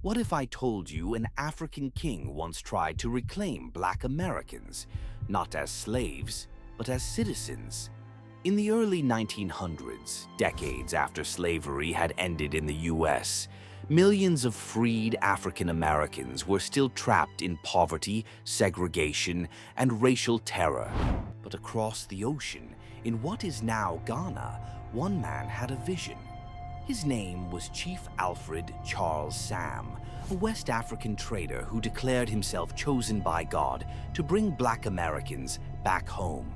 What if I told you an African king once tried to reclaim Black Americans, not as slaves, but as citizens? In the early 1900s, decades after slavery had ended in the U.S., millions of freed African Americans were still trapped in poverty, segregation, and racial terror. But across the ocean, in what is now Ghana, one man had a vision. His name was Chief Alfred Charles Sam, a West African trader who declared himself chosen by God to bring Black Americans back home.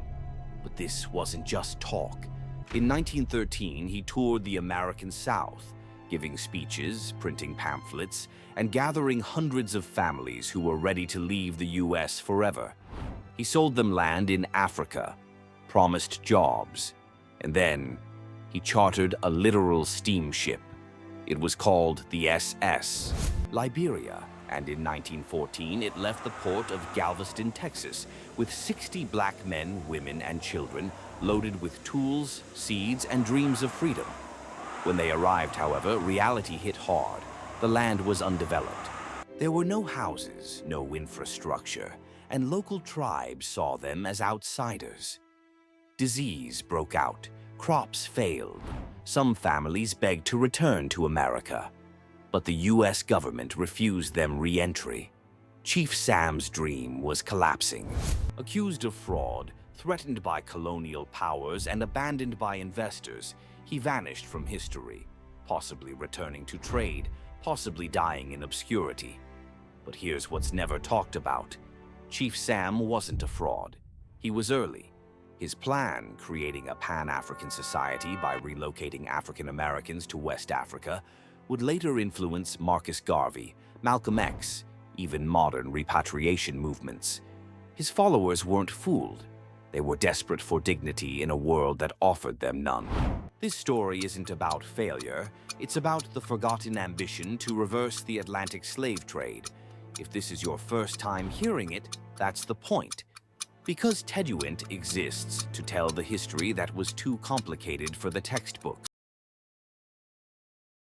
But this wasn't just talk. In 1913, he toured the American South, giving speeches, printing pamphlets, and gathering hundreds of families who were ready to leave the U.S. forever. He sold them land in Africa, promised jobs, and then he chartered a literal steamship. It was called the SS Liberia, and in 1914 it left the port of Galveston, Texas, with 60 Black men, women, and children loaded with tools, seeds, and dreams of freedom. When they arrived, however, reality hit hard. The land was undeveloped. There were no houses, no infrastructure, and local tribes saw them as outsiders. Disease broke out. Crops failed. Some families begged to return to America, but the U.S. government refused them re-entry. Chief Sam's dream was collapsing. Accused of fraud, threatened by colonial powers, and abandoned by investors, he vanished from history, possibly returning to trade, possibly dying in obscurity. But here's what's never talked about. Chief Sam wasn't a fraud. He was early. His plan, creating a Pan-African society by relocating African Americans to West Africa, would later influence Marcus Garvey, Malcolm X, even modern repatriation movements. His followers weren't fooled. They were desperate for dignity in a world that offered them none. This story isn't about failure. It's about the forgotten ambition to reverse the Atlantic slave trade. If this is your first time hearing it, that's the point. Because Teduent exists to tell the history that was too complicated for the textbooks.